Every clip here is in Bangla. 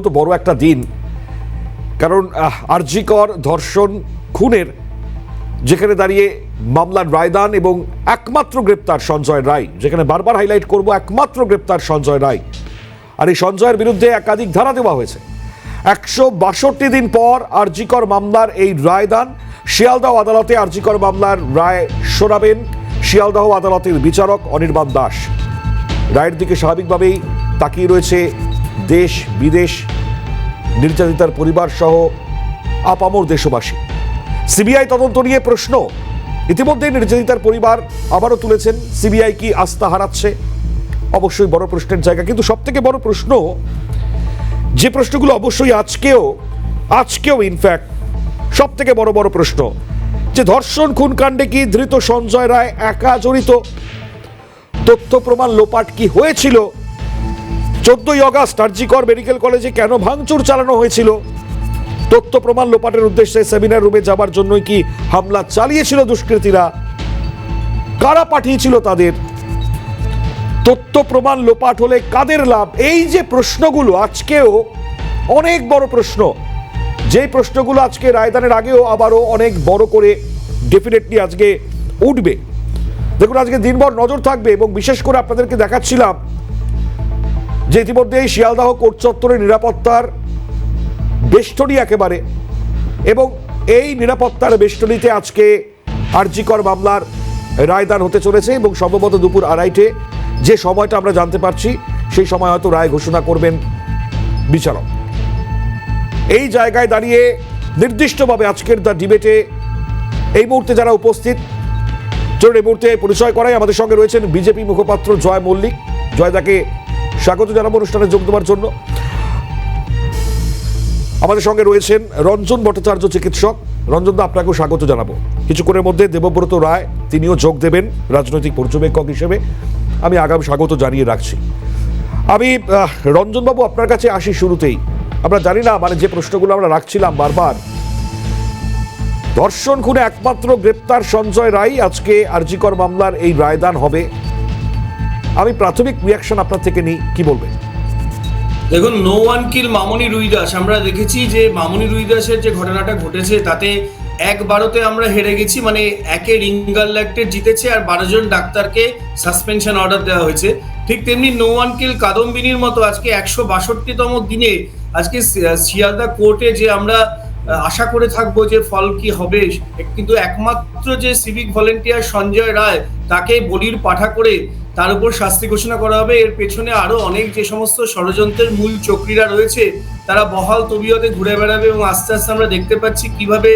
তো বড় একটা দিন, কারণ আরজি কর ধর্ষণ খুনের যেখানে দাঁড়িয়ে মামলার রায়দান এবং একমাত্র গ্রেপ্তার সঞ্জয় রায়, যেখানে বারবার হাইলাইট করব একমাত্র গ্রেপ্তার সঞ্জয় রায়, আর এই সঞ্জয়ের বিরুদ্ধে একাধিক ধারা দেওয়া হয়েছে। 162 দিন পর আরজি কর মামলার এই রায়দান। শিয়ালদহ আদালতে আরজি কর মামলার রায় শোনাবেন শিয়ালদহ আদালতের বিচারক অনির্বাণ দাস। রায়ের দিকে স্বাভাবিকভাবেই তাকিয়ে রয়েছে দেশ বিদেশ, নির্যাতিতার পরিবার সহ আপামর দেশবাসী। সিবিআই তদন্ত নিয়ে প্রশ্ন ইতিমধ্যে নির্যাতিতার পরিবার আবারও তুলেছেন। সিবিআই কি আস্থা হারাচ্ছে? অবশ্যই বড় প্রশ্নের জায়গা, কিন্তু সব থেকে বড় প্রশ্ন, যে প্রশ্নগুলো অবশ্যই আজকেও ইনফ্যাক্ট সব থেকে বড় প্রশ্ন, যে ধর্ষণ খুন কাণ্ডে কি ধৃত সঞ্জয় রায় একা জড়িত? তথ্য প্রমাণ লোপাট কি হয়েছিল? 14ই অগস্ট আরজি কর মেডিকেল কলেজে কেন ভাঙচুর চালানো হয়েছিল? তথ্য প্রমাণ লোপাটের উদ্দেশ্যে সেমিনার রুমে যাবার জন্যই কি হামলা চালিয়েছিল দুষ্কৃতীরা? কারা পাঠিয়েছিল তাদের? তথ্য প্রমাণ লোপাট হলে কাদের লাভ? এই যে প্রশ্নগুলো আজকেও অনেক বড় প্রশ্ন, যেই প্রশ্নগুলো আজকে রায়দানের আগেও আবারও অনেক বড় করে ডেফিনেটলি আজকে উঠবে। দেখুন, আজকে দিনভর নজর থাকবে এবং বিশেষ করে আপনাদেরকে দেখাচ্ছিলাম যে ইতিমধ্যেই শিয়ালদহ কোর্ট চত্বরের নিরাপত্তার বেষ্টনী একেবারে, এবং এই নিরাপত্তার বেষ্টনীতে আজকে আরজি কর মামলার রায়দান হতে চলেছে এবং সম্ভবত দুপুর 2:30 যে সময়টা আমরা জানতে পারছি, সেই সময় হয়তো রায় ঘোষণা করবেন বিচারক। এই জায়গায় দাঁড়িয়ে নির্দিষ্টভাবে আজকের দ্য ডিবেটে এই মুহূর্তে যারা উপস্থিত, চলুন এই মুহূর্তে পরিচয় করাই। আমাদের সঙ্গে রয়েছেন বিজেপি মুখপাত্র জয় মল্লিক। জয়দাকে স্বাগত জানাবো অনুষ্ঠানে যোগ দেওয়ার জন্য। আমাদের সঙ্গে রয়েছেন রঞ্জন ভট্টাচার্য, চিকিৎসক। রঞ্জনদা, আপনাকেও স্বাগত জানাবো। কিছুক্ষণের মধ্যে দেবব্রত রায়, তিনিও যোগ দেবেন রাজনৈতিক পর্যবেক্ষক হিসেবে। আমি আগাম স্বাগত জানিয়ে রাখছি। আমি রঞ্জনবাবু আপনার কাছে আসি শুরুতেই। আমরা জানি না, মানে যে প্রশ্নগুলো আমরা রাখছিলাম বারবার, ধর্ষণ খুনে একমাত্র গ্রেপ্তার সঞ্জয় রায়, আজকে আরজি কর মামলার এই রায়দান হবে। আমি প্রাথমিক রিয়াকশন আপনার থেকে নিই, কি বলবেন? দেখুন, নো ওয়ান কিল মামনি রুইদাস। আমরা দেখেছি যে মামনি রুইদাসের যে ঘটনাটা ঘটেছে তাতে 1-12-তে আমরা হেরে গেছি, মানে একে রিঙ্গারল্যাক্টেড জিতেছে আর 12 জন ডাক্তারকে সাসপেনশন অর্ডার দেওয়া হয়েছে। ঠিক তেমনি নো ওয়ান কিল কাদম্বিনীর মতো আজকে 162তম দিনে আজকে শিয়ালদা কোর্টে যে আমরা আশা করে থাকবো যে ফল কি হবে, কিন্তু একমাত্র যে সিভিক ভলেন্টিয়ার সঞ্জয় রায়, তাকে বলির পাঠা করে তার উপর শাস্তি ঘোষণা করা হবে। এর পেছনে আরো অনেক যে সমস্ত ষড়যন্ত্রের মূল চক্রীরা রয়েছে, তারা বহাল তবিয়তে ঘুরে বেড়াবে এবং আস্তে আস্তে আমরা দেখতে পাচ্ছি কিভাবে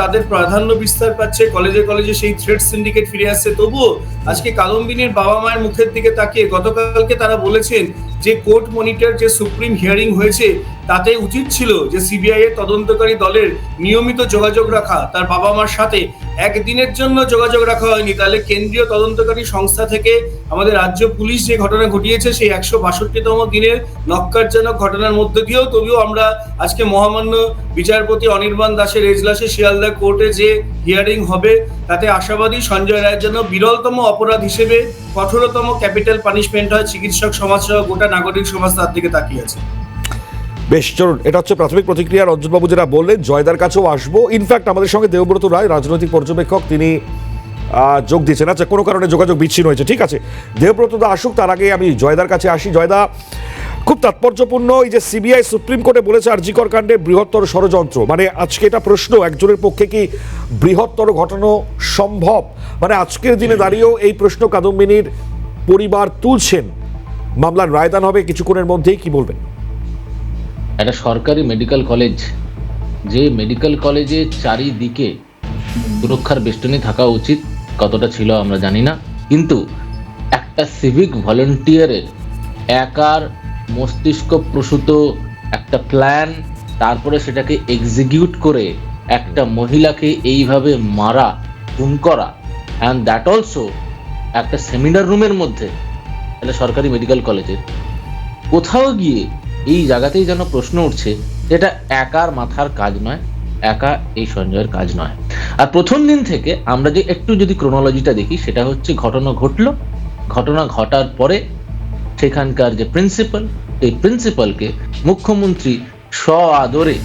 তাদের প্রাধান্য বিস্তার পাচ্ছে। কলেজে কলেজে সেই থ্রেড সিন্ডিকেট ফিরে আসছে। তবুও আজকে কাদম্বিনীর বাবা মায়ের মুখের দিকে তাকিয়ে গতকালকে তারা বলেছেন যে কোর্ট মনিটর যে সুপ্রিম হিয়ারিং হয়েছে তাতে উচিত ছিল যে সিবিআই এর তদন্তকারী দলের নিয়মিত যোগাযোগ রাখা, তার বাবা মার সাথে একদিনের জন্য যোগাযোগ রাখা হয়নি। তাহলে কেন্দ্রীয় তদন্তকারী সংস্থা থেকে আমাদের রাজ্য পুলিশ যে ঘটনা ঘটিয়েছে সেই 162তম দিনের নক্কারজনক ঘটনার মধ্যে দিয়েও তবুও আমরা আজকে মহামান্য বিচারপতি অনির্বাণ দাসের এজলাসে শিয়ালদা কোর্টে যে হিয়ারিং হবে তাতে আশাবাদী সঞ্জয় রায়ের জন্য বিরলতম অপরাধ হিসেবে কঠোরতম ক্যাপিটাল পানিশমেন্ট হয়। চিকিৎসক সমাজ সহ গোটা নাগরিক সমাজ তার দিকে তাকিয়ে আছে। বেশ, চলুন, এটা হচ্ছে প্রাথমিক প্রতিক্রিয়া। রঞ্জনবাবু যেটা বললেন, জয়দার কাছেও আসবো। ইনফ্যাক্ট আমাদের সঙ্গে দেবব্রত রায়, রাজনৈতিক পর্যবেক্ষক, তিনি যোগ দিয়েছেন। আচ্ছা, কোনো কারণে যোগাযোগ বিচ্ছিন্ন হয়েছে, ঠিক আছে। দেবব্রত দা আসুক, তার আগে আমি জয়দার কাছে আসি। জয়দা, খুব তাৎপর্যপূর্ণ এই যে সিবিআই সুপ্রিম কোর্টে বলেছে আরজি কর কাণ্ডে বৃহত্তর ষড়যন্ত্র, মানে আজকে এটা প্রশ্ন একজনের পক্ষে কি বৃহত্তর ঘটানো সম্ভব? মানে আজকের দিনে দাঁড়িয়েও এই প্রশ্ন কাদম্বিনীর পরিবার তুলছেন। মামলার রায়দান হবে কিছুক্ষণের মধ্যেই, কি বলবেন? একটা সরকারি মেডিকেল কলেজ, যে মেডিকেল কলেজে চারিদিকে সুরক্ষার বেষ্টনী থাকা উচিত, কতটা ছিল আমরা জানি না, কিন্তু একটা সিভিক ভলেন্টিয়ারের একার মস্তিষ্ক প্রসূত একটা প্ল্যান, তারপরে সেটাকে এক্সিকিউট করে একটা মহিলাকে এইভাবে মারা, খুন করা, অ্যান্ড দ্যাট অলসো একটা সেমিনার রুমের মধ্যে, তাহলে সরকারি মেডিকেল কলেজের কোথাও গিয়ে এই জায়গাতেই যেন প্রশ্ন উঠছে, এটা একার মাথার কাজ নয়, একা এই সঞ্জয়ের কাজ নয়। আর প্রথম দিন থেকে আমরা যে একটু যদি ক্রোনোলজিটা দেখি, সেটা হচ্ছে ঘটনা ঘটলো, ঘটনা ঘটার পরে সেখানকার যে প্রিন্সিপাল, এই প্রিন্সিপালকে মুখ্যমন্ত্রী আদরে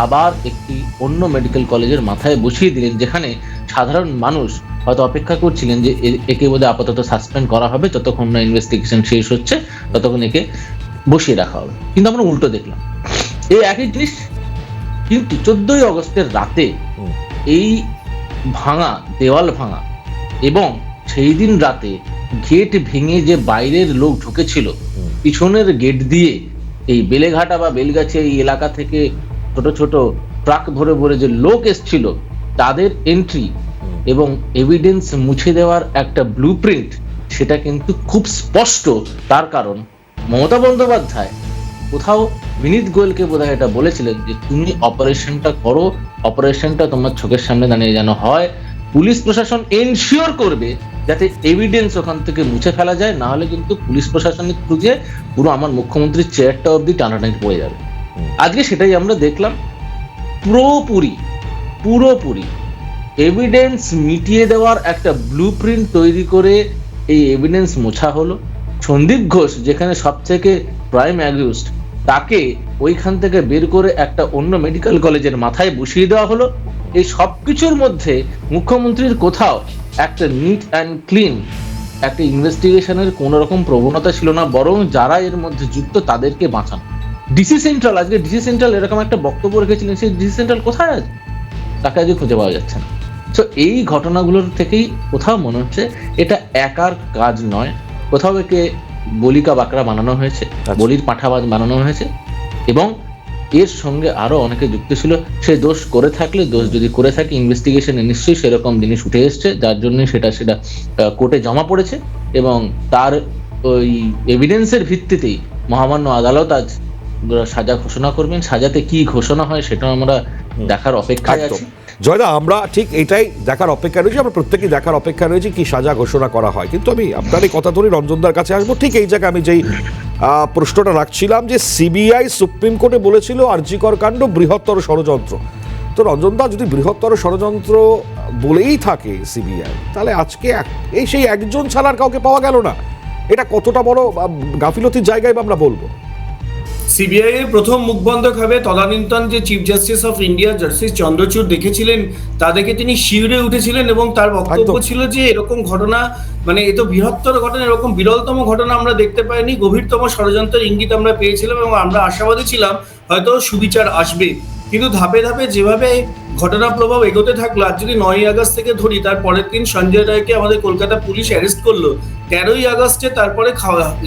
আবার একটি অন্য মেডিকেল কলেজের মাথায় বসিয়ে দিলেন, যেখানে সাধারণ মানুষ হয়তো অপেক্ষা করছিলেন যে একে বোধহয় আপাতত সাসপেন্ড করা হবে, যতক্ষণ না ইনভেস্টিগেশন শেষ হচ্ছে ততক্ষণ একে বসিয়ে রাখা হবে। কিন্তু আমরা উল্টো দেখলাম এই একই জিনিস, কিন্তু 14ই অগস্টের রাতে এই ভাঙা দেওয়াল ভাঙা এবং সেই দিন রাতে গেট ভেঙে যে বাইরের লোক ঢুকেছিল, পিছনের গেট দিয়ে এই বেলেঘাটা বা বেলগাছি এই এলাকা থেকে ছোট ছোট ট্রাক ভরে ভরে যে লোক এসছিল, তাদের এন্ট্রি এবং এভিডেন্স মুছে দেওয়ার একটা ব্লুপ্রিন্ট, সেটা কিন্তু খুব স্পষ্ট। তার কারণ মমতা বন্দ্যোপাধ্যায় কোথাও বিনীত গোয়েলকে বোধহয় এটা বলেছিলেন যে তুমি অপারেশনটা করো, অপারেশনটা তোমার চোখের সামনে দাঁড়িয়ে যেন হয়, পুলিশ প্রশাসন এনশিওর করবে যাতে এভিডেন্স ওখান থেকে মুছে ফেলা যায়, না হলে কিন্তু পুলিশ প্রশাসনিক খুঁজে পুরো আমার মুখ্যমন্ত্রীর চেয়ারটা অব্দি টানাটানি পড়ে যাবে। আজকে সেটাই আমরা দেখলাম, পুরোপুরি এভিডেন্স মিটিয়ে দেওয়ার একটা ব্লুপ্রিন্ট তৈরি করে এই এভিডেন্স মোছা হলো। সন্দীপ ঘোষ যেখানে সব থেকে প্রাইম অ্যাকিউজড, তাকে ওইখান থেকে বের করে একটা অন্য মেডিকেল কলেজের মাথায় বসিয়ে দেওয়া হলো। এই সবকিছুর মধ্যে মুখ্যমন্ত্রীর কোথাও একটা নিট অ্যান্ড ক্লিন একটা ইনভেস্টিগেশনের কোনো রকম প্রবণতা ছিল না, বরং যারা এর মধ্যে যুক্ত তাদেরকে বাঁচানো। ডিসি সেন্ট্রাল, আজকে ডিসি সেন্ট্রাল এরকম একটা বক্তব্য রেখেছিলেন, সেই ডিসি সেন্ট্রাল কোথায় আছে? তাকে আজকে খুঁজে পাওয়া যাচ্ছে না। তো এই ঘটনাগুলোর থেকেই কোথাও মনে হচ্ছে এটা একার কাজ নয়, কোথাও একে বলিকা বাকরা বানানো হয়েছে, বলির পাঁঠাবাজ বানানো হয়েছে, এবং এর সঙ্গে আরো অনেকে যুক্ত ছিল। সে দোষ করে থাকলে, দোষ যদি করে থাকে, ইনভেস্টিগেশনে নিশ্চয়ই সেরকম জিনিস উঠে এসছে, যার জন্য সেটা কোর্টে জমা পড়েছে, এবং তার ওই এভিডেন্সের ভিত্তিতেই মহামান্য আদালত আজ সাজা ঘোষণা করবেন। সাজাতে কি ঘোষণা হয় সেটা আমরা দেখার অপেক্ষায় আছি। জয়দা, আমরা ঠিক এটাই দেখার অপেক্ষা রয়েছি, আমরা প্রত্যেকেই দেখার অপেক্ষা রয়েছি কি সাজা ঘোষণা করা হয়। কিন্তু আমি আপনার এই কথা ধরে রঞ্জনদার কাছে আসবো। ঠিক এই জায়গায় আমি যেই প্রশ্নটা রাখছিলাম যে সিবিআই সুপ্রিম কোর্টে বলেছিল আরজি কর কাণ্ড বৃহত্তর ষড়যন্ত্র, তো রঞ্জনদা যদি বৃহত্তর ষড়যন্ত্র বলেই থাকে সিবিআই, তাহলে আজকে এই সেই একজন ছাড়ার কাউকে পাওয়া গেল না, এটা কতটা বড় গাফিলতির জায়গায় আমরা বলবো? সিবিআই এর প্রথম মুখবন্ধক হবে তদানীন্তন যে chief justice of India justice Chandrachud দেখেছিলেন, তা দেখে তিনি শিউরে উঠেছিলেন এবং তার বক্তব্য ছিল যে এরকম ঘটনা, মানে এ তো বৃহত্তর ঘটনা, এরকম বিরলতম ঘটনা আমরা দেখতে পাইনি, গভীরতম ষড়যন্ত্রের ইঙ্গিত আমরা পেয়েছিলাম এবং আমরা আশাবাদী ছিলাম হয়তো সুবিচার আসবে। কিন্তু ধাপে ধাপে যেভাবে ঘটনা প্রভাব এগোতে থাকলো, আজ যদি 9ই আগস্ট থেকে ধরি, তার পরের দিন সঞ্জয় রায়কে আমাদের কলকাতা পুলিশ অ্যারেস্ট করলো। 13ই আগস্টে তারপরে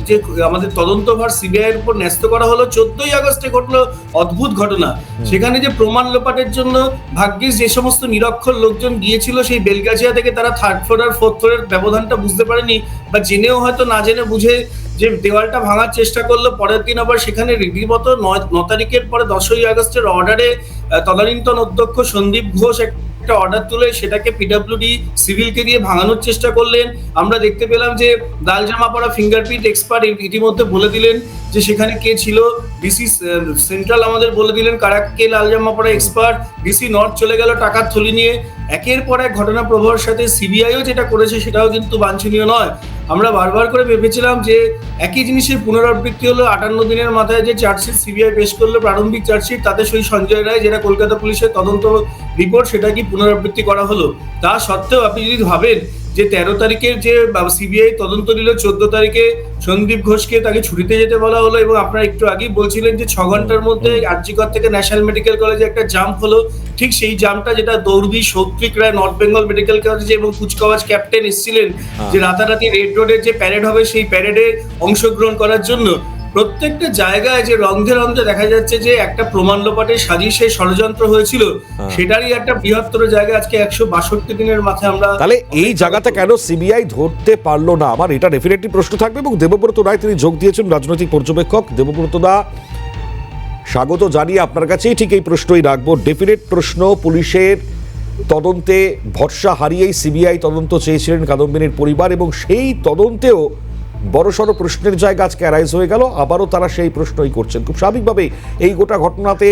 যে আমাদের তদন্তভার সিবিআই এর উপর ন্যস্ত করা হলো। 14ই আগস্টে ঘটলো অদ্ভুত ঘটনা, সেখানে যে প্রমাণ লোপাটের জন্য ভাগ্যিস যে সমস্ত নিরক্ষর লোকজন গিয়েছিল সেই বেলগাছিয়া থেকে, তারা 3rd ফ্লোর আর 4th ফ্লোরের ব্যবধানটা বুঝতে পারেনি, বা জেনেও হয়তো না জেনে বুঝে যে দেওয়ালটা ভাঙার চেষ্টা করলো। পরের দিন আবার সেখানে রীতিমতো 9 তারিখের পরে 10ই আগস্টের অর্ডারে তদানীন্তন অধ্যক্ষ সন্দীপ ঘোষ একটা অর্ডার তুলে সেটাকে পিডব্লিউডি সিভিলকে দিয়ে ভাঙানোর চেষ্টা করলেন। আমরা দেখতে পেলাম যে লাল জামা পরা ফিঙ্গারপ্রিন্ট এক্সপার্ট ইতিমধ্যে বলে দিলেন যে সেখানে কে ছিল। ডিসি সেন্ট্রাল আমাদের বলে দিলেন কারা কে লাল জামা পরা এক্সপার্ট। ডিসি নর্থ চলে গেল টাকার থলি নিয়ে। একের পর এক ঘটনা প্রবাহের সাথে সিবিআইও যেটা করেছে সেটাও কিন্তু বাঞ্ছনীয় নয়। আমরা বারবার করে ভেবেছিলাম যে একই জিনিসের পুনরাবৃত্তি হলো। 58 দিনের মাথায় যে চার্জশিট সিবিআই পেশ করলো, প্রারম্ভিক চার্জশিট, তাতে সেই সঞ্জয় রায় যেটা কলকাতা পুলিশের তদন্ত রিপোর্ট, সেটা কি পুনরাবৃত্তি করা হলো? তা সত্ত্বেও আপনি যদি ভাবেন যে 13 তারিখের যে সিবিআই তদন্ত নিল, 14 তারিখে সন্দীপ ঘোষকে তাকে ছুটিতে যেতে বলা হলো, এবং আপনারা একটু আগেই বলছিলেন যে 6 ঘন্টার মধ্যে আরজিকর থেকে ন্যাশনাল মেডিকেল কলেজে একটা জাম্প হলো। ঠিক সেই জাম্পটা যেটা দৌড়বি সৌত্রিক রায় নর্থ বেঙ্গল মেডিকেল কলেজে এবং কুচকাওয়াজ ক্যাপ্টেন এসেছিলেন যে রাতারাতি রেড রোডের যে প্যারেড হবে সেই প্যারেডে অংশগ্রহণ করার জন্য। প্রত্যেকটা জায়গায় যে রন্ধে রন্ধে দেখা যাচ্ছে যে একটা প্রমাণ লোপাটের সাজিশে ষড়যন্ত্র হয়েছিল, সেটারই একটা বৃহত্তর জায়গা আজকে 162 দিনের মাথায় আমরা। তাহলে এই জায়গাটা কেন সিবিআই ধরতে পারলো না, আমার এটা ডেফিনেটলি প্রশ্ন থাকবে। এবং দেবব্রত রায় তিনি যোগ দিয়েছেন, রাজনৈতিক পর্যবেক্ষক। দেবব্রত দা, স্বাগত জানিয়ে আপনার কাছেই ঠিক এই প্রশ্নই রাখবো। ডেফিনেট প্রশ্ন, পুলিশের তদন্তে ভরসা হারিয়েই সিবিআই তদন্ত চেয়েছিলেন কাদম্বিনীর পরিবার, এবং সেই তদন্তেও বড়সড় প্রশ্নের জায়গা আজকে অ্যারাইজ হয়ে গেল। আবারও তারা সেই প্রশ্নই করছেন। খুব স্বাভাবিকভাবেই এই গোটা ঘটনাতে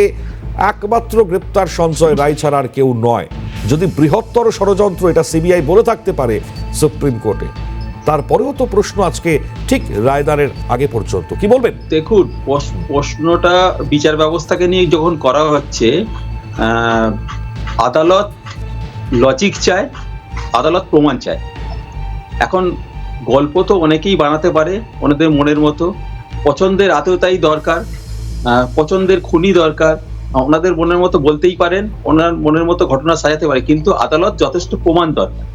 একমাত্র গ্রেপ্তার সঞ্জয় রায় ছাড়া আর কেউ নয়। যদি বৃহত্তর ষড়যন্ত্র এটা সিবিআই বলে থাকতে পারে সুপ্রিম কোর্টে, তারপরেও তো প্রশ্ন আজকে ঠিক রায়দানের আগে পর্যন্ত কি বলবেন? দেখুন, প্রশ্নটা বিচার ব্যবস্থাকে নিয়ে যখন করা হচ্ছে, আদালত লজিক চায়, আদালত প্রমাণ চায়। এখন গল্প তো অনেকেই বানাতে পারে ওনাদের মনের মতো, পছন্দের আততায়ী দরকার, পছন্দের খুনি দরকার, ওনাদের মনের মতো বলতেই পারেন, ওনার মনের মতো ঘটনা সাজাতে পারে, কিন্তু আদালত যথেষ্ট প্রমাণ দরকার।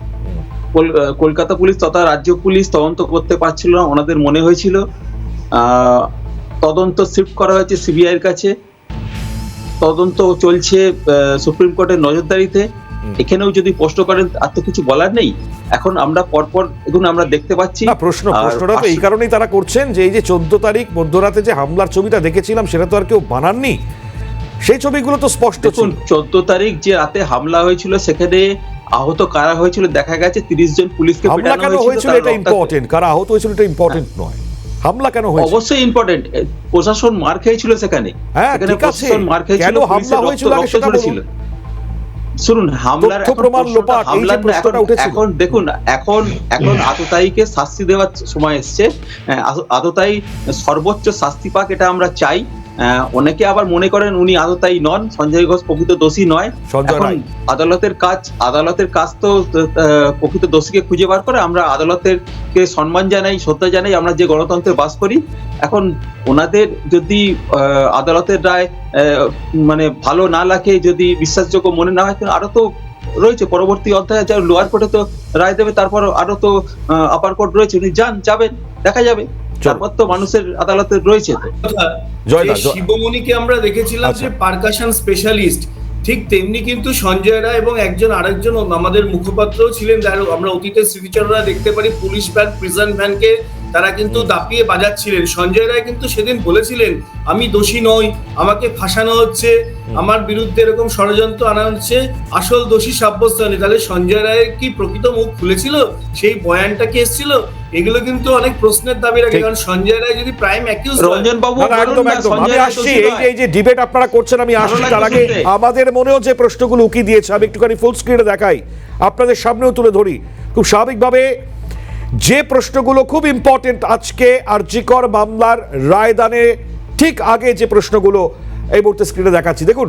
কলকাতা পুলিশ তথা রাজ্য পুলিশ তদন্ত করতে পারছিল না, ওনাদের মনে হয়েছিল তদন্ত শিফট করা হয়েছে সিবিআই এর কাছে, তদন্ত চলছে সুপ্রিম কোর্টের নজরদারিতে। এখানেও যদি প্রশ্ন করেন আর তো কিছু বলার নেই। এখন আমরা পরপর এখন আমরা দেখতে পাচ্ছি না, প্রশ্নটা তো এই কারণেই তারা করছেন যে এই যে 14 তারিখ মধ্যরাতে যে হামলার ছবিটা দেখেছিলাম সেটা তো আর কেউ বানাননি, সেই ছবিগুলো তো স্পষ্ট ছিল। 14 তারিখ যে রাতে হামলা হয়েছিল সেখানে আহত কারা হয়েছিল দেখা গেছে 30 জন পুলিশকে হামলা কেন হয়েছিল এটা ইম্পর্টেন্ট, কারা আহত হয়েছিল এটা ইম্পর্টেন্ট নয়, হামলা কেন হয়েছিল অবশ্যই ইম্পর্টেন্ট। প্রশাসন মার খেয়েছিল সেখানে, হ্যাঁ ঠিক আছে, কেন হামলা হয়েছিল আগে সেটা বলুন। শুনুন, হামলার প্রমাণ লোপাট এই যে প্রশ্নটা উঠেছে, এখন দেখুন, এখন আততায়ীকে শাস্তি দেওয়ার সময় এসছে। আততায়ী সর্বোচ্চ শাস্তি পাক, এটা আমরা চাই। অনেকে আবার মনে করেন উনি আততায়ী নন, সঞ্জয় ঘোষ প্রকৃত দোষী নয়। এখন আদালতের কাজ তো প্রকৃত দোষীকে খুঁজে বার করে। আমরা আদালতেরকে সম্মান জানাই, শ্রদ্ধা জানাই, আমরা যে গণতন্ত্রে বাস করি। এখন ওনাদের যদি আদালতের রায় মানে ভালো না লাগে, যদি বিশ্বাসযোগ্য মনে না হয়, আরো তো রয়েছে পরবর্তী অধ্যায়ে, যা লোয়ার কোর্টে তো রায় দেবে, তারপর আরো তো আপার কোর্ট রয়েছে, উনি যাবেন, দেখা যাবে। তারপর তো মানুষের আদালতে রয়েছে। শিবমণিকে আমরা দেখেছিলাম যে পারকাশন স্পেশালিস্ট, ঠিক তেমনি কিন্তু সঞ্জয় রায় এবং আরেকজন আমাদের মুখপাত্র ছিলেন, আমরা অতীতের স্মৃতিচারণা দেখতে পারি, পুলিশ ভ্যান, প্রিজন ভ্যানকে তারা কিন্তু দাপিয়ে বাজাচ্ছিলেন। সঞ্জয় রায় কিন্তু সেদিন বলেছিলেন আমি দোষী নই, আমাকে ফাঁসানো হচ্ছে, আমার বিরুদ্ধে এরকম ষড়যন্ত্র আনা হচ্ছে, আসল দোষী সাব্যস্ত হয়নি। তাহলে সঞ্জয় রায়ের কি প্রকৃত মুখ খুলেছিল, সেই বয়ানটা কি এসেছিল? এগুলো কিন্তু অনেক প্রশ্নের দাবি রাখে, কারণ সঞ্জয় রায় যদি প্রাইম অ্যাকিউজ রঞ্জন বাবু আমি আসছি, এই যে ডিবেট আপনারা করছেন আমি আসছি, তার আগে আমাদের মনেও যে প্রশ্নগুলো উকি দিয়েছে আমি একটুখানি ফুল স্ক্রিনে দেখাই, আপনাদের সামনেও তুলে ধরি। খুব স্বাভাবিকভাবে যে প্রশ্নগুলো খুব ইম্পর্টেন্ট আজকে আরজিকর মামলার রায়দানে ঠিক আগে যে প্রশ্নগুলো এই মুহূর্তে স্ক্রিনে দেখাচ্ছি, দেখুন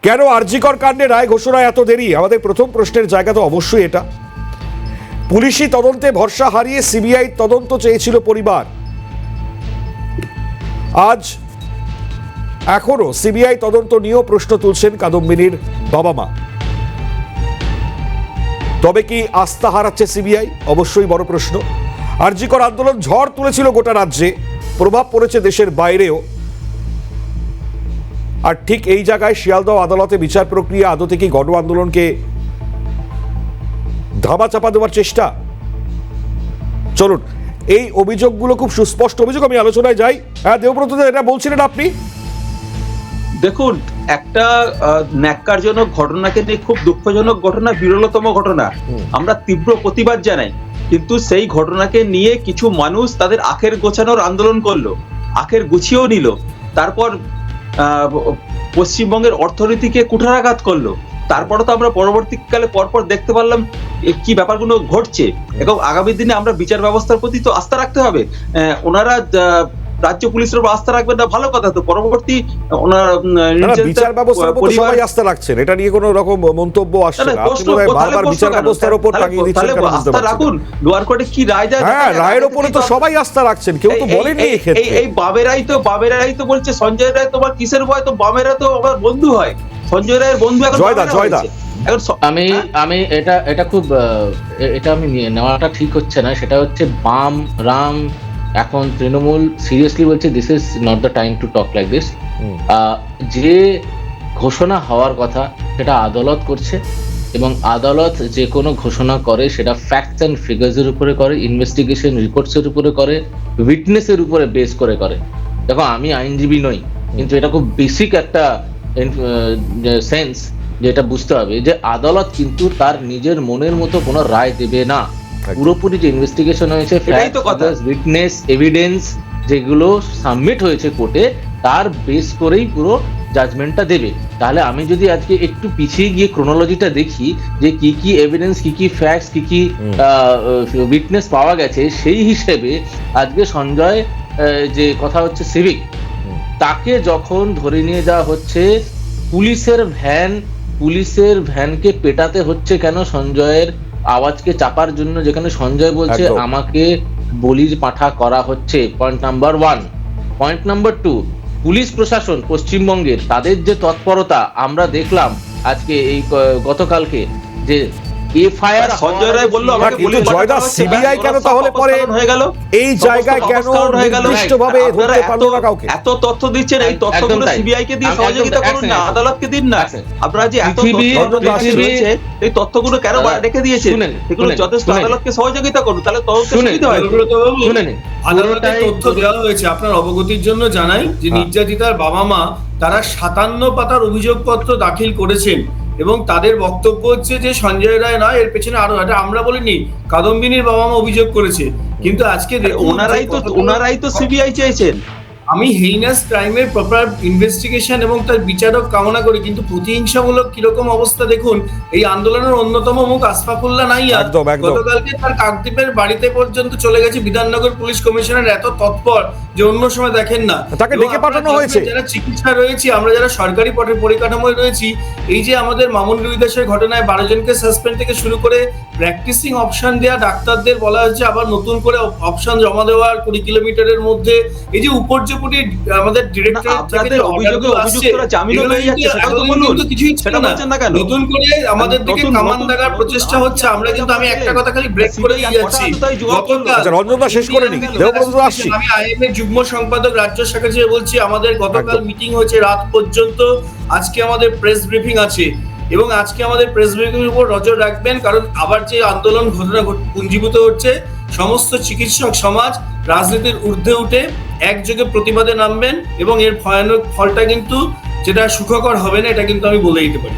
কেন আরজিকর কাণ্ডে রায় ঘোষণায় এত দেরি? আমাদের প্রথম প্রশ্নের জায়গা তো অবশ্যই এটা। পুলিশি তদন্তে ভরসা হারিয়ে সিবিআই তদন্ত চেয়েছিল পরিবার, আজ এখনো সিবিআই তদন্ত নিয়েও প্রশ্ন তুলছেন কাদম্বিনীর বাবা মা। তবে কি আস্থা হারাচ্ছে সিবিআই? অবশ্যই বড় প্রশ্ন। আরজিকর আন্দোলন ঝড় তুলেছিল গোটা রাজ্যে, প্রভাব পড়েছে দেশের বাইরেও। আর ঠিক এই জায়গায় শিয়ালদহ আদালতে বিচার প্রক্রিয়া আদতে কি গণ আন্দোলনকে ধামা চাপা দেওয়ার চেষ্টা? চলুন, এই অভিযোগগুলো খুব সুস্পষ্ট অভিযোগ, আমি আলোচনায় যাই। হ্যাঁ দেবব্রত, এটা বলছিলেন আপনি। দেখুন, একটা ন্যাক্কারজনক ঘটনাকে নিয়ে, খুব দুঃখজনক ঘটনা, বিরলতম ঘটনা, আমরা তীব্র প্রতিবাদ জানাই। কিন্তু সেই ঘটনাকে নিয়ে কিছু মানুষ তাদের আখের গোছানোর আন্দোলন করলো, আখের গুছিয়েও নিল, তারপর পশ্চিমবঙ্গের অর্থনীতিকে কুঠারাঘাত করলো। তারপরে তো আমরা পরবর্তীকালে পরপর দেখতে পারলাম কি ব্যাপারগুলো ঘটছে। এবং আগামী দিনে আমরা বিচার ব্যবস্থার প্রতি তো আস্থা রাখতে হবে। ওনারা রাজ্য পুলিশের উপর আস্থা রাখবেন না, ভালো কথা, তো পরবর্তী বিচার ব্যবস্থার উপর সবাই আস্থা রাখছেন, এটা নিয়ে কোনো রকম মন্তব্য আসছে না। আপনি বারবার বিচার ব্যবস্থার উপর টাঙিয়ে দিচ্ছেন, কেন বুঝতে পারছেন? রাখুন, লোয়ার কোর্টে কি রায় দেয়, হ্যাঁ রায়ের উপরে তো সবাই আস্থা রাখছেন, কেউ তো বলেনি এই ক্ষেত্রে। এই বাবেরাই তো বলছে সঞ্জয় রায় তোমার কিসের ভয়, তো বামেরা তো আমার বন্ধু হয়, সঞ্জয় রায়ের বন্ধু এখন জয়দা। আমি এটা খুব এটা আমি নেওয়াটা ঠিক হচ্ছে না। সেটা হচ্ছে বাম রাম, এখন তৃণমূল সিরিয়াসলি বলছে this is not the time to talk like this. যে ঘোষণা হওয়ার কথা সেটা আদালত করছে, এবং আদালত যে কোনো ঘোষণা করে সেটা ফ্যাক্টস অ্যান্ড ফিগার্সের উপরে করে, ইনভেস্টিগেশন রিপোর্টসের উপরে করে, উইটনেসের উপরে বেস করে করে। দেখো, আমি আইনজীবী নই, কিন্তু এটা খুব বেসিক একটা সেন্স যেটা বুঝতে হবে যে আদালত কিন্তু তার নিজের মনের মতো কোনো রায় দেবে না। পুরোপুরি যে ইনভেস্টিগেশন হয়েছে, উইটনেস এভিডেন্স যেগুলো সাবমিট হয়েছে কোর্টে, তার বেস করেই পুরো জাজমেন্টটা দেবে। তাহলে আমি যদি আজকে একটু পিছিয়ে গিয়ে ক্রোনোলজিটা দেখি যে কি কি এভিডেন্স, কি কি ফ্যাক্টস, কি কি উইটনেস পাওয়া গেছে, সেই হিসেবে আজকে সঞ্জয় যে কথা হচ্ছে সিভিক, তাকে যখন ধরে নিয়ে যাওয়া হচ্ছে, পুলিশের ভ্যানকে পেটাতে হচ্ছে কেন? সঞ্জয়ের আওয়াজকে চাপার জন্য, যেখানে সঞ্জয় বলছে একদম। আমাকে বলির পাঠা করা হচ্ছে। Point number 1। Point number 2, police প্রশাসন পশ্চিমবঙ্গের তাদের যে তৎপরতা আমরা দেখলাম আজকে এই গতকালকে, যে এফআইআর সঞ্জয় রায় বললো আমাকে কিন্তু বলির পাঠা জয়দা, করা হচ্ছে, CBI কেন ওরা তাহলে পরে অপসারণ হয়ে গেল? এই জায়গায় কেন হয়ে গেল? নির্দিষ্টভাবে আপনারা ধরতে পারলো না কাউকে? এত তথ্য দিচ্ছেন, এই একদম তথ্যগুলো তাই। সিবিআই কে দিয়ে একদম সহযোগিতা তাই। করুন না, এক সেকেন্ড। আদালতকে দিন না। এক সেকেন্ড। আপনারা যে এত পৃথিবী- রয়েছে, এই তথ্যগুলো কেন রেখে দিয়েছেন? শুনেন, এগুলো শুনেন, যথেষ্ট শুনেন। আদালতকে সহযোগিতা করুন, তাহলে তদন্তে শুনেন, সুবিধা হয়। অনুব্রতবাবু, শুনে নিন। আদালতে পুরোটাই- তথ্য দেওয়া হয়েছে আপনার অবগতির জন্য জানাই যে হ্যাঁ। নির্যাতিতার বাবা মা তারা 57 পাতার অভিযোগপত্র দাখিল করেছেন এবং তাদের বক্তব্য হচ্ছে যে সঞ্জয় রায় নয়, এর পেছনে আরো এটা আমরা বলিনি, কাদম্বিনীর বাবা মা অভিযোগ করেছে। কিন্তু আজকে দেখুন, ওনারাই তো সিবিআই চেয়েছেন। আমি হেইনাস ক্রাইমের প্রপার ইনভেস্টিগেশন এবং তার বিচারক কামনা করি, কিন্তু প্রতিহিংসামূলক কিরকম অবস্থা দেখুন। এই আন্দোলনের অন্যতম মুখ আশফাকুল্লাহ নাইয়া একদম, একদম। গতকালকে তার কাকদ্বীপের বাড়িতে পর্যন্ত চলে গেছে। বিধাননগর পুলিশ কমিশনার এত তৎপর যে অন্য সময় দেখেন না। তাকে এবং ডেকে আপনারা পাঠানো দেখবেন হয়েছে। যারা চিকিৎসা রয়েছি, আমরা যারা সরকারি পরিকাঠামোয় রয়েছি, এই যে আমাদের মামুন রুইদাসের ঘটনায় 12 জনকে সাসপেন্ড থেকে শুরু করে প্র্যাকটিসিং অপশন দেওয়া ডাক্তারদের বলা হচ্ছে আবার নতুন করে অপশন জমা দেওয়ার 20 কিলোমিটারের মধ্যে, এই যে উপর্যুপরি আমাদের ডিরেক্টর আপনাদের অভিযুক্তরা জামিনও পেয়ে যাচ্ছে, সেটাও তো বলুন। কিছুই ছিল সেটা না। বলছেন না কেন? নতুন করে আমাদের দিকে কামান দাগার প্রচেষ্টা হচ্ছে। আমরা কিন্তু আমি একটা কথা খালি ব্রেক করে দিয়ে যাচ্ছি। আচ্ছা, রঞ্জনদা শেষ করে নিন, দেবব্রত দা আসছি। আমি আইএমএ যুগ্ম সম্পাদক রাজ্য শাখা থেকে বলছি, আমাদের গতকাল একদম। মিটিং হয়েছে রাত পর্যন্ত, আজকে আমাদের প্রেস ব্রিফিং আছে এবং আজকে আমাদের প্রেস ব্রিফিং এর উপর নজর রাখবেন, কারণ আবার যে আন্দোলন ঘটনা পুঞ্জীভূত হচ্ছে, সমস্ত চিকিৎসক সমাজ রাজনীতির ঊর্ধ্বে উঠে একযোগে প্রতিবাদে নামবেন এবং এর ভয়ানক ফলটা কিন্তু যেটা সুখকর হবে না, এটা কিন্তু আমি বলে দিতে পারি।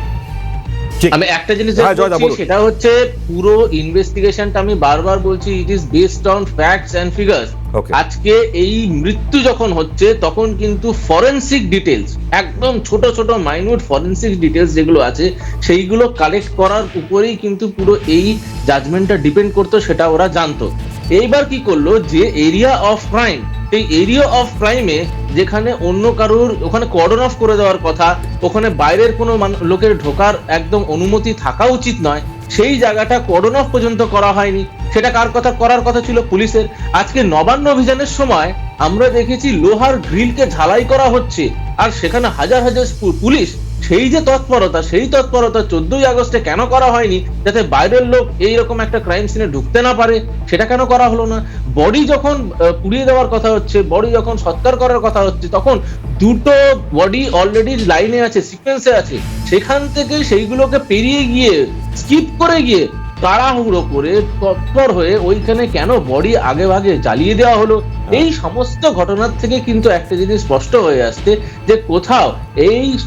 ঠিক। আমি একটা জিনিস হ্যাঁ, জয়দা, বলছি, বলুন। সেটা হচ্ছে পুরো ইনভেস্টিগেশনটা আমি বারবার বলছি, it is based on facts and figures. Okay. আজকে এই মৃত্যু যখন হচ্ছে তখন কিন্তু ফরেনসিক ডিটেলস, একদম ছোট ছোট মাইনিউট ফরেনসিক ডিটেলস যেগুলো আছে, সেইগুলো কালেক্ট করার উপরেই কিন্তু পুরো এই জাজমেন্টটা ডিপেন্ড করতো, সেটা ওরা জানতো। এইবার কি করলো, যে এরিয়া অফ ক্রাইম, এই এরিয়া অফ ক্রাইমে যেখানে অন্য কারোর ওখানে কর্ডন অফ করে দেওয়ার কথা, ওখানে বাইরের কোনো লোকের ঢোকার একদম অনুমতি থাকা উচিত নয়, সেই জায়গাটা কর্ডন অফ পর্যন্ত করা হয়নি। সেটা কার কথা করার কথা ছিল? পুলিশের। আজকে নবান্ন অভিযানের সময় আমরা দেখেছি লোহার গ্রিলকে ঝালাই করা হচ্ছে, আর সেখানে হাজার হাজার পুলিশ। সেই যে তৎপরতা, সেই তৎপরতা 14ই আগস্টে কেন করা হয়নি, যাতে বাইরের লোক এইরকম একটা ক্রাইম সিনে ঢুকতে না পারে? সেটা কেন করা হলো না? বডি যখন পুড়িয়ে দেওয়ার কথা হচ্ছে, বডি যখন সৎকার করার কথা হচ্ছে, তখন দুটো বডি অলরেডি লাইনে আছে, সিকোয়েন্সে আছে, সেখান থেকে সেইগুলোকে পেরিয়ে গিয়ে, স্কিপ করে গিয়ে, তাড়াহুড়ো করে তৎপর হয়ে ওইখানে কেন বডি আগে ভাগে জ্বালিয়ে দেওয়া হলো? এই সমস্ত ঘটনার থেকে কিন্তু একটা জিনিস স্পষ্ট হয়ে আসছে যে কোথাও এই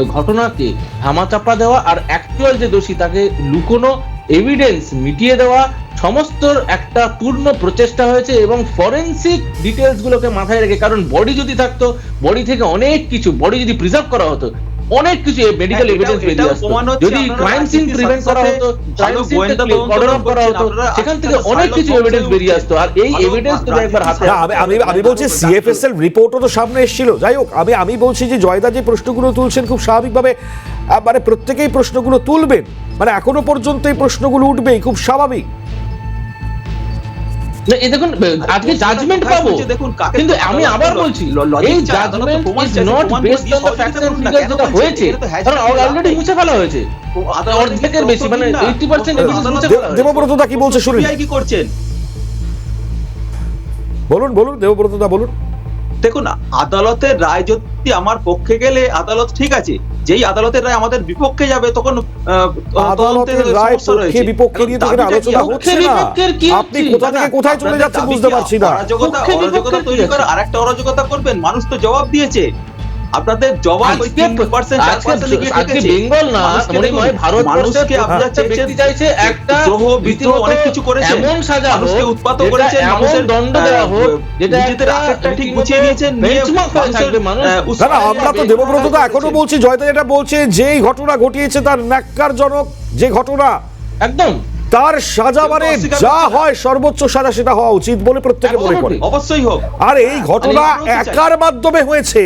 ঘটনাকে ধামাচাপা দেওয়া আর অ্যাকচুয়াল যে দোষী তাকে লুকোনো, এভিডেন্স মিটিয়ে দেওয়া, সমস্ত একটা পূর্ণ প্রচেষ্টা হয়েছে। এবং ফরেনসিক ডিটেলস গুলোকে মাথায় রেখে, কারণ বডি যদি থাকতো, বডি থেকে অনেক কিছু, বডি যদি প্রিজার্ভ করা হতো, অনেক কিছু মেডিকেল এভিডেন্স বেরিয়ে আসতো। যদি ক্রাইম সিন প্রিভেন্ট করা হতো, ক্রাইম সিন কর্ডন অফ করা হতো, সেখান থেকে অনেক কিছু এভিডেন্স বেরিয়ে আসতো। আর এই এভিডেন্স যদি একবার হাতে না, আমি বলছি সিএফএসএল রিপোর্টও তো সামনে এসেছিল। যাই হোক, আমি বলছি যে জয়দা যে প্রশ্নগুলো তুলছেন খুব স্বাভাবিকভাবে, মানে প্রত্যেকেই প্রশ্নগুলো তুলবেন, মানে এখনো পর্যন্ত এই প্রশ্নগুলো উঠবেই, খুব স্বাভাবিক। এই দেখুন, আজকে জাজমেন্ট পাবো, কিন্তু আমি আবার বলছি, এই judgement is not based on the facts and figures যেটা হয়েছে, কারণ অলরেডি মুছে ফেলা হয়েছে অর্ধেকের বেশি, মানে 80% এভিডেন্স মুছে ফেলা হয়েছে। দেবব্রত দা কি বলছে শুনুন। সিবিআই কি করছেন? বলুন দেবব্রত দা বলুন। দেখুন, আদালতের রায় যদি আমার পক্ষে গেলে আদালত ঠিক আছে, যেই আদালতের রায় আমাদের বিপক্ষে যাবে তখন আদালতের রায় পক্ষে বিপক্ষে নিয়ে তো এখানে আলোচনা হচ্ছে না। আপনি কোথা থেকে কোথায় চলে যাচ্ছেন বুঝতে পারছি না। অরাজকতা তৈরি করে আরেকটা অরাজকতা করবেন, মানুষ তো জবাব দিয়েছে। আপনাদের জবাব ওই 3% 4% গিয়ে ঠেকেছে। বেঙ্গল না মানুষকে মনে দেখুন, হয় মানুষকে ভারতবর্ষের আপনারা প্রত্যেকটা ব্যক্তি চাইছে একটা দ্রোহ বিদ্রোহ অনেক কিছু করেছেন, এমন সাজা মানুষকে হোক, উৎপাত যেটা করেছেন, এমন মানুষের দণ্ড দেওয়া হোক, যেটা নিজেদের একটা আফেক্টটা ঠিক রীতিমতো গুছিয়ে নিয়েছেন, নিয়ে benchmark হয়ে মানুষের থাকবে, মানুষ না না, আমরা তো দেবব্রত তো এখনো বলছি, জয়দা যেটা বলছে, যেই ঘটনা ঘটিয়েছে তার ন্যাক্কারজনক যে ঘটনা, একদম তার সাজা মানে অস্বীকার যা করছে না। হয় সর্বোচ্চ সাজা সেটা হওয়া উচিত বলে প্রত্যেকে মনে করে। Absolutely. অবশ্যই হোক। আর এই ঘটনা আমি বলতে চাই। একার মাধ্যমে হয়েছে,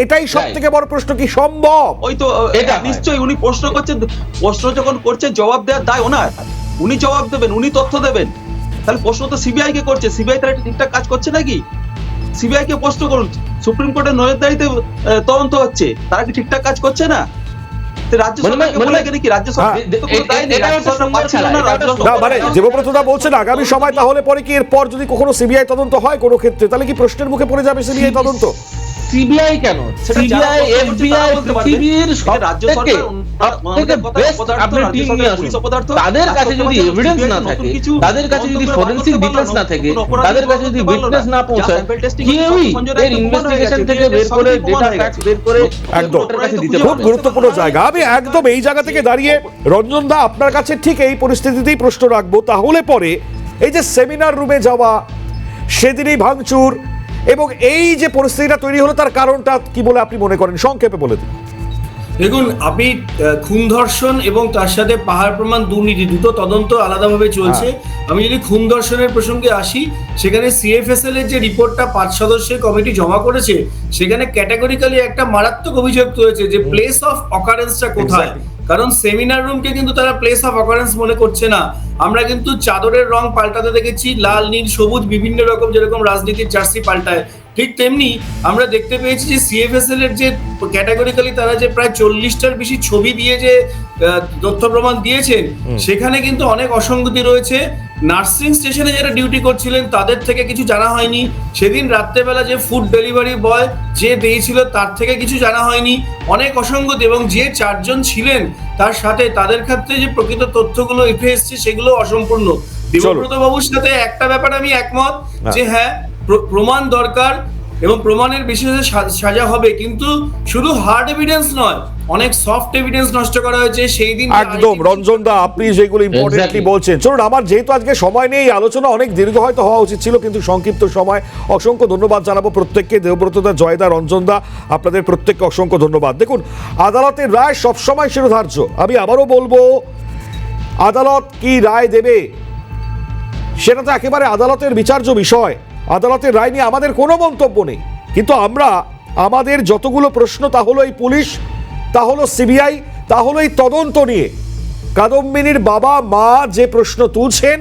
এটাই সব থেকে বড় প্রশ্ন, কি সম্ভব? ওই তো এটা হয়। নিশ্চয়ই উনি প্রশ্ন করছেন, প্রশ্ন যখন করছে জবাব দেওয়ার দায় ওনার, উনি জবাব দেবেন, উনি তথ্য দেবেন। তাহলে প্রশ্ন তো সিবিআই কে করছে, সিবিআই তারা ঠিকঠাক কাজ করছে নাকি? সিবিআই কে প্রশ্ন করুন, সুপ্রিম কোর্টের নজরদারিতে তদন্ত হচ্ছে, তারা কি ঠিকঠাক কাজ করছে না? তো রাজ্য সরকারকে বলে গেলে কি, রাজ্য সরকার তো কোনো দায় নেই, রাজ্য সরকার পাচ্ছিল না, রাজ্য না সরকার মানে দেবব্রত দা বলছেন আগামী সময় তাহলে পরে কি এরপর যদি কখনো সিবিআই তদন্ত হয় কোনো ক্ষেত্রে, তাহলে কি প্রশ্নের মুখে পড়ে যাবে সিবিআই তদন্ত? সিবিআই কেন, সেটা যারা সিবিআই তদন্ত করছে এফবিআই তারা বলতে পারবে। পৃথিবীর এটা রাজ্য সবথেকে সরকার, ওনাদের কথা বেস্ট অপদার্থ, আপনি রাজ্য টিম সরকার নিয়ে পুলিশ আসুন। অপদার্থ, তাদের কাছে রাষ্ট্রপতি যদি নতুন এভিডেন্স না নতুন থাকে, কিছু তাদের কাছে যদি তদন্ত করে ফরেনসিক বার করতে ডিটেইলস পারলো না থাকে, কোনো অপরাধী তাদের কাছে করতে যদি পারলো না। উইটনেস না যা পৌঁছায়, sample testing কেউই হচ্ছে, সঞ্জয় রায় এর প্রমাণ হয়ে ইনভেস্টিগেশন গেছে, থেকে DNA বের করে সবই প্রমাণ ডেটা হয়ে ফ্যাক্ট গেছে। বের করে একদম। কোর্টের কাছে দিতে খুব পারবে। গুরুত্বপূর্ণ জায়গা। আমি একদম এই জায়গা থেকে দাঁড়িয়ে রঞ্জন দা আপনার কাছে ঠিক এই পরিস্থিতিতেই প্রশ্ন রাখবো, তাহলে পরে এই যে সেমিনার রুমে যাওয়া, সেদিনই ভাঙচুর এবং এই যে পরিস্থিতিটা তৈরি হলো, তার কারণটা কি বলে আপনি মনে করেন, সংক্ষেপে বলে দিন। দেখুন, আপনি খুন ধর্ষণ এবং তার সাথে পাহাড় প্রমাণ দুর্নীতি দুটো তদন্ত আলাদাভাবে চলছে। আমি যদি খুন ধর্ষণের প্রসঙ্গে আসি, সেখানে সিএফএসএল এর যে রিপোর্টটা 5 সদস্যের কমিটি জমা করেছে, সেখানে ক্যাটাগরিক্যালি একটা মারাত্মক অভিযোগ রয়েছে যে প্লেস অফ অকারেন্সটা কোথায়। কারণ সেমিনার রুমকে কিন্তু তারা প্লেস অফ অকারেন্স মনে করছে না। আমরা কিন্তু চাদরের রং পাল্টাতে দেখেছি, লাল নীল সবুজ বিভিন্ন রকম, যেরকম রাজনীতির জার্সি পাল্টায়, ঠিক তেমনি আমরা দেখতে পেয়েছি যে সিএফএসএল এর যে ক্যাটাগরিক্যালি তারা যে প্রায় 40টার বেশি ছবি দিয়ে যে তথ্য প্রমাণ দিয়েছেন, সেখানে কিন্তু অনেক অসঙ্গতি রয়েছে। নার্সিং স্টেশনে যারা ডিউটি করছিলেন তাদের থেকে কিছু জানা হয়নি। সেদিন রাত্রেবেলা যে ফুড ডেলিভারি বয় যে দিয়েছিল তার থেকে কিছু জানা হয়নি। অনেক অসঙ্গতি, এবং যে 4 জন ছিলেন তার সাথে তাদের ক্ষেত্রে যে প্রকৃত তথ্যগুলো উঠে এসছে সেগুলো অসম্পূর্ণ। দেবব্রত বাবুর সাথে একটা ব্যাপার আমি একমত যে হ্যাঁ, প্রমাণ দরকার এবং প্রমাণের বেশি সাজা হবে, কিন্তু শুধু হার্ড এভিডেন্স নয়, অনেক সফট এভিডেন্স নষ্ট করা হয়েছে সেই দিন। একদম রঞ্জন দা, আপনি যেগুলো ইম্পর্টেন্টলি Exactly. বলছেন। চলুন, আমার যেহেতু আজকে সময় নেই, আলোচনা অনেক দীর্ঘ হয়তো হওয়া উচিত ছিল, কিন্তু সংক্ষিপ্ত সময়। অসংখ্য ধন্যবাদ জানাবো প্রত্যেককে, দেবব্রত দা, জয়দা, রঞ্জন দা, আপনাদের প্রত্যেককে অসংখ্য ধন্যবাদ। দেখুন, আদালতের রায় সবসময় শিরোধার্য। আমি আবারও বলবো, আদালত কি রায় দেবে সেটা তো একেবারে আদালতের বিচার্য বিষয়। আদালতের রায় নিয়ে আমাদের কোনো মন্তব্য নেই, কিন্তু আমরা আমাদের যতগুলো প্রশ্ন, তা হলো এই পুলিশ, তা হলো সিবিআই, তা হলো এই তদন্ত নিয়ে। কাদম্বিনীর বাবা মা যে প্রশ্ন তুলছেন,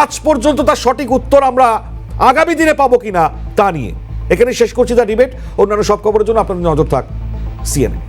আজ পর্যন্ত তার সঠিক উত্তর আমরা আগামী দিনে পাবো কিনা তা নিয়ে। এখানে শেষ করছি দ্য ডিবেট। অন্যান্য সব খবরের জন্য আপনাদের নজর থাক সিএনএন।